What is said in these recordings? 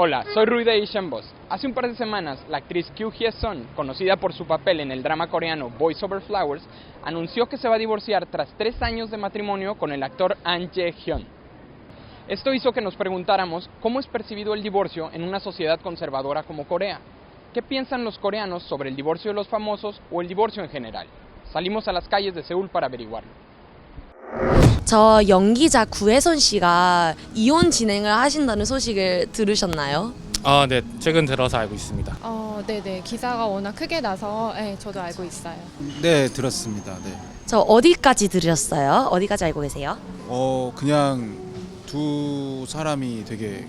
Hola, soy Rui de Asian Boss. Hace un par de semanas, la actriz Kyu Hye-sun, conocida por su papel en el drama coreano Boys Over Flowers, anunció que se va a divorciar tras 3 años de matrimonio con el actor Ahn Jae-hyun. Esto hizo que nos preguntáramos cómo es percibido el divorcio en una sociedad conservadora como Corea. ¿Qué piensan los coreanos sobre el divorcio de los famosos o el divorcio en general? Salimos a las calles de Seúl para averiguarlo. 저 연기자 구혜선 씨가 이혼 진행을 하신다는 소식을 들으셨나요? 네. 최근 들어서 알고 있습니다. 네네. 기사가 워낙 크게 나서 저도 알고 있어요. 네, 들었습니다. 네. 저 어디까지 들으셨어요? 어디까지 알고 계세요? 그냥 두 사람이 되게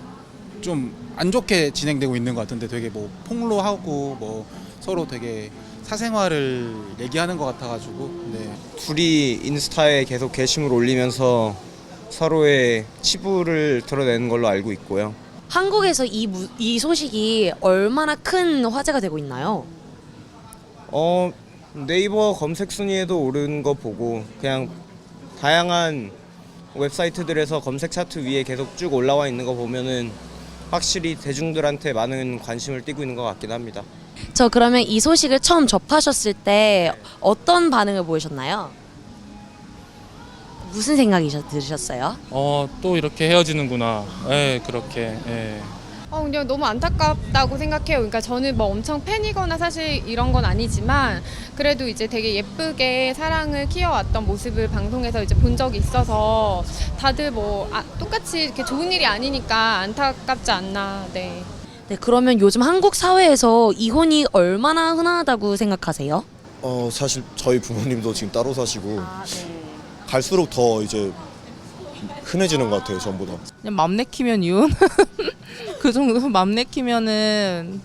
좀 안 좋게 진행되고 있는 것 같은데 되게 뭐 폭로하고 뭐 서로 되게 사생활을 얘기하는 것 같아가지고 네. 둘이 인스타에 계속 게시물 올리면서 서로의 치부를 드러내는 걸로 알고 있고요. 한국에서 이 소식이 얼마나 큰 화제가 되고 있나요? 네이버 검색 순위에도 오른 거 보고 그냥 다양한 웹사이트들에서 검색 차트 위에 계속 쭉 올라와 있는 거 보면은 확실히 대중들한테 많은 관심을 띠고 있는 것 같긴 합니다. 저 그러면 이 소식을 처음 접하셨을 때 어떤 반응을 보이셨나요? 무슨 생각이 들으셨어요? 또 이렇게 헤어지는구나. 그렇게. 그냥 너무 안타깝다고 생각해요. 그러니까 저는 뭐 엄청 팬이거나 사실 이런 건 아니지만 그래도 이제 되게 예쁘게 사랑을 키워왔던 모습을 방송에서 이제 본 적이 있어서 다들 뭐 똑같이 이렇게 좋은 일이 아니니까 안타깝지 않나. 네. 네, 그러면 요즘 한국 사회에서 이혼이 얼마나 흔하다고 생각하세요? 사실 저희 부모님도 지금 따로 사시고 네. 갈수록 더 이제 흔해지는 것 같아요, 전보다. 그냥 맘 내키면 이혼? 그 정도 맘 내키면은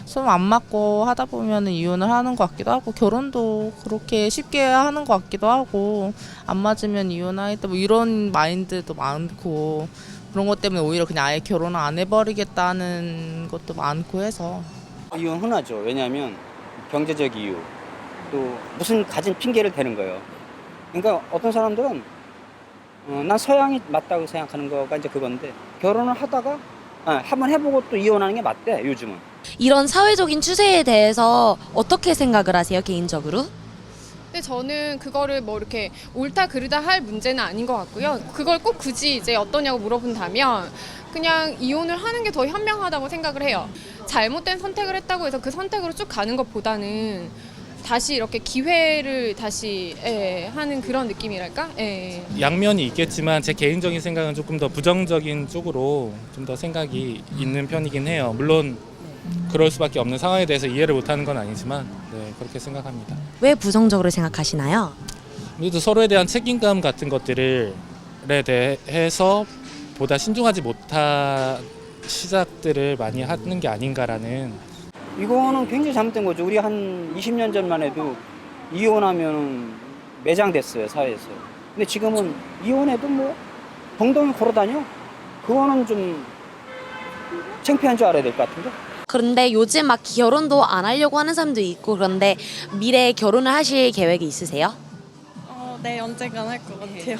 서로 안 맞고 하다 보면은 이혼을 하는 것 같기도 하고 결혼도 그렇게 쉽게 하는 것 같기도 하고 안 맞으면 이혼하겠다 뭐 이런 마인드도 많고 그런 것 때문에 오히려 그냥 아예 결혼을 안 해버리겠다는 것도 많고 해서 이혼 흔하죠. 왜냐하면 경제적 이유 또 무슨 가진 핑계를 대는 거예요. 그러니까 어떤 사람들은 난 서양이 맞다고 생각하는 거가 이제 그건데 결혼을 하다가 한번 해보고 또 이혼하는 게 맞대 요즘은. 이런 사회적인 추세에 대해서 어떻게 생각을 하세요, 개인적으로? 근데 저는 그거를 뭐 이렇게 옳다 그르다 할 문제는 아닌 것 같고요. 그걸 꼭 굳이 이제 어떠냐고 물어본다면 그냥 이혼을 하는 게 더 현명하다고 생각을 해요. 잘못된 선택을 했다고 해서 그 선택으로 쭉 가는 것보다는 다시 이렇게 기회를 다시 하는 그런 느낌이랄까? 양면이 있겠지만 제 개인적인 생각은 조금 더 부정적인 쪽으로 좀 더 생각이 있는 편이긴 해요. 물론 그럴 수밖에 없는 상황에 대해서 이해를 못하는 건 아니지만 그렇게 생각합니다. 왜 부정적으로 생각하시나요? 그래도 서로에 대한 책임감 같은 것들에 대해서 보다 신중하지 못한 시작들을 많이 하는 게 아닌가라는. 이거는 굉장히 잘못된 거죠. 우리 한 20년 전만 해도 이혼하면 매장됐어요, 사회에서. 근데 지금은 이혼해도 뭐 덩덩이 걸어다녀? 그거는 좀 창피한 줄 알아야 될 것 같은데? 그런데 요즘 막 결혼도 안 하려고 하는 사람도 있고 그런데 미래에 결혼을 하실 계획이 있으세요? 네, 언젠간 할 것 같아요.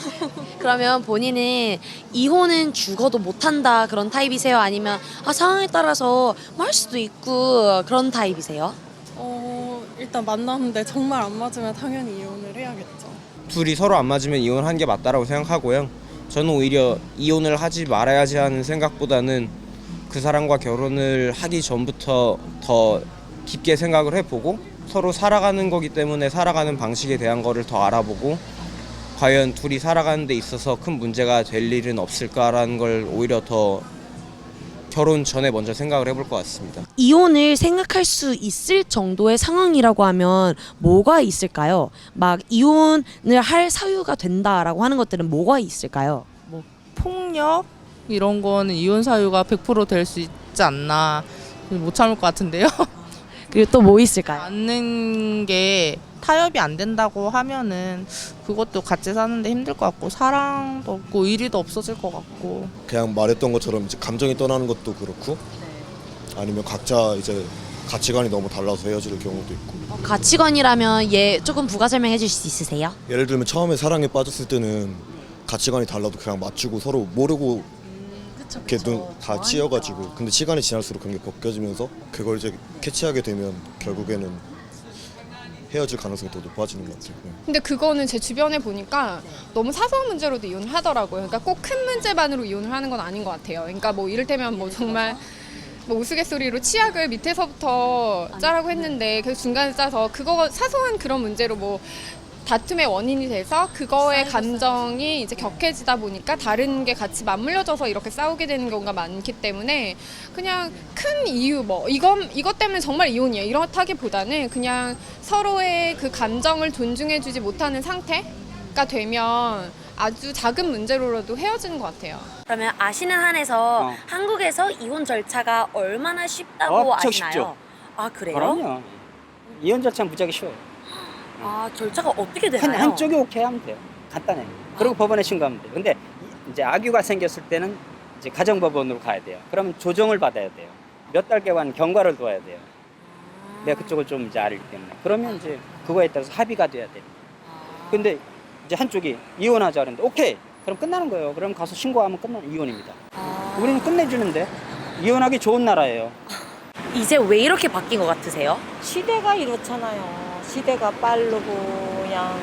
그러면 본인은 이혼은 죽어도 못한다 그런 타입이세요? 아니면 상황에 따라서 뭐 할 수도 있고 그런 타입이세요? 일단 만났는데 정말 안 맞으면 당연히 이혼을 해야겠죠. 둘이 서로 안 맞으면 이혼하는 게 맞다라고 생각하고요. 저는 오히려 이혼을 하지 말아야지 하는 생각보다는 그 사람과 결혼을 하기 전부터 더 깊게 생각을 해보고 서로 살아가는 거기 때문에 살아가는 방식에 대한 거를 더 알아보고 과연 둘이 살아가는 데 있어서 큰 문제가 될 일은 없을까라는 걸 오히려 더 결혼 전에 먼저 생각을 해볼 것 같습니다. 이혼을 생각할 수 있을 정도의 상황이라고 하면 뭐가 있을까요? 막 이혼을 할 사유가 된다라고 하는 것들은 뭐가 있을까요? 뭐 폭력 이런 거는 이혼 사유가 100% 될 수 있지 않나 못 참을 것 같은데요. 그리고 또 뭐 있을까요? 않는 게 타협이 안 된다고 하면은 그것도 같이 사는데 힘들 것 같고 사랑도 없고 의리도 없어질 것 같고 그냥 말했던 것처럼 이제 감정이 떠나는 것도 그렇고 아니면 각자 이제 가치관이 너무 달라서 헤어질 경우도 있고. 가치관이라면 조금 부가 설명해 주실 수 있으세요? 예를 들면 처음에 사랑에 빠졌을 때는 가치관이 달라도 그냥 맞추고 서로 모르고 이렇게 눈 다 찌어가지고 근데 시간이 지날수록 그런 게 벗겨지면서 그걸 이제 캐치하게 되면 결국에는 헤어질 가능성이 더 높아지는 것 같아요. 근데 그거는 제 주변에 보니까 너무 사소한 문제로도 이혼을 하더라고요. 그러니까 꼭 큰 문제만으로 이혼을 하는 건 아닌 것 같아요. 그러니까 뭐 이를테면 뭐 정말 뭐 우스갯소리로 치약을 밑에서부터 짜라고 했는데 그 중간에 짜서 그거 사소한 그런 문제로 뭐 다툼의 원인이 돼서 그거의 감정이 이제 격해지다 보니까 다른 게 같이 맞물려져서 이렇게 싸우게 되는 경우가 많기 때문에 그냥 큰 이유 뭐 이것 때문에 정말 이혼이에요 이렇다기보다는 그냥 서로의 그 감정을 존중해주지 못하는 상태가 되면 아주 작은 문제로라도 헤어지는 것 같아요. 그러면 아시는 한에서 한국에서 이혼 절차가 얼마나 쉽다고 엄청 아시나요? 쉽죠. 아 그래요? 그럼요. 이혼 절차는 무지하게 쉬워요. 아 절차가 어떻게 되나요? 한쪽이 오케이 하면 돼요. 간단해요. 그리고 법원에 신고하면 돼요. 근데 이제 악유가 생겼을 때는 이제 가정법원으로 가야 돼요. 그러면 조정을 받아야 돼요. 몇 달간 경과를 둬야 돼요. 내가 그쪽을 좀 이제 알기 때문에. 그러면 이제 그거에 따라서 합의가 돼야 돼요. 근데 이제 한쪽이 이혼하자 그러는데 오케이. 그럼 끝나는 거예요. 그럼 가서 신고하면 끝나는 이혼입니다. 우리는 끝내주는데 이혼하기 좋은 나라예요. 이제 왜 이렇게 바뀐 것 같으세요? 시대가 이렇잖아요. 시대가 빠르고 그냥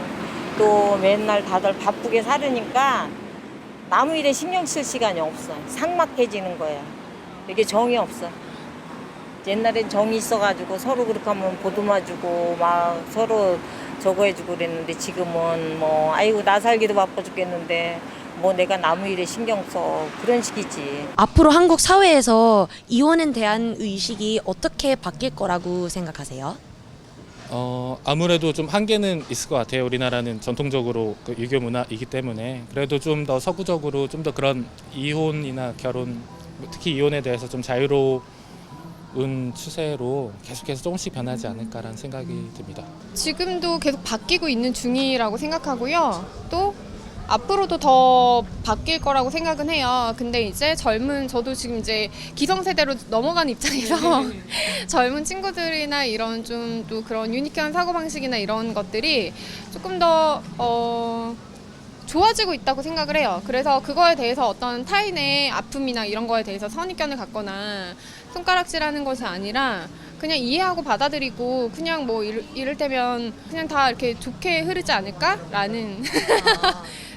또 맨날 다들 바쁘게 살으니까 남의 일에 신경 쓸 시간이 없어. 삭막해지는 거야. 이게 정이 없어. 옛날엔 정이 있어가지고 서로 그렇게 하면 보듬어주고 막 서로 저거 해주고 그랬는데 지금은 뭐 아이고 나 살기도 바빠 죽겠는데 뭐 내가 남의 일에 신경 써 그런 식이지. 앞으로 한국 사회에서 이혼에 대한 의식이 어떻게 바뀔 거라고 생각하세요? 아무래도 좀 한계는 있을 것 같아요. 우리나라는 전통적으로 그 유교 문화이기 때문에 그래도 좀 더 서구적으로 좀 더 그런 이혼이나 결혼, 특히 이혼에 대해서 좀 자유로운 추세로 계속해서 조금씩 변하지 않을까라는 생각이 듭니다. 지금도 계속 바뀌고 있는 중이라고 생각하고요. 또 앞으로도 더 바뀔 거라고 생각은 해요. 근데 이제 저도 지금 이제 기성세대로 넘어간 입장에서 젊은 친구들이나 이런 좀 또 그런 유니크한 사고방식이나 이런 것들이 조금 더 좋아지고 있다고 생각을 해요. 그래서 그거에 대해서 어떤 타인의 아픔이나 이런 거에 대해서 선입견을 갖거나 손가락질하는 것이 아니라 그냥 이해하고 받아들이고 그냥 뭐 이를테면 그냥 다 이렇게 좋게 흐르지 않을까라는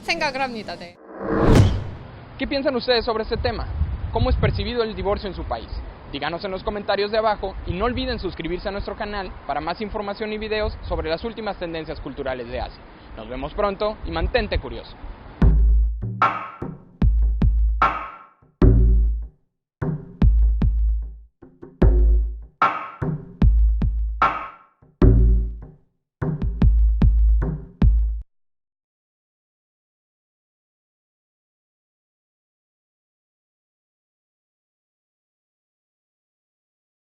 생각을 합니다. 네. ¿Qué piensan ustedes sobre este tema? ¿Cómo es percibido el divorcio en su país? Díganos en los comentarios de abajo y no olviden suscribirse a nuestro canal para más información y videos sobre las últimas tendencias culturales de Asia. Nos vemos pronto y mantente curioso.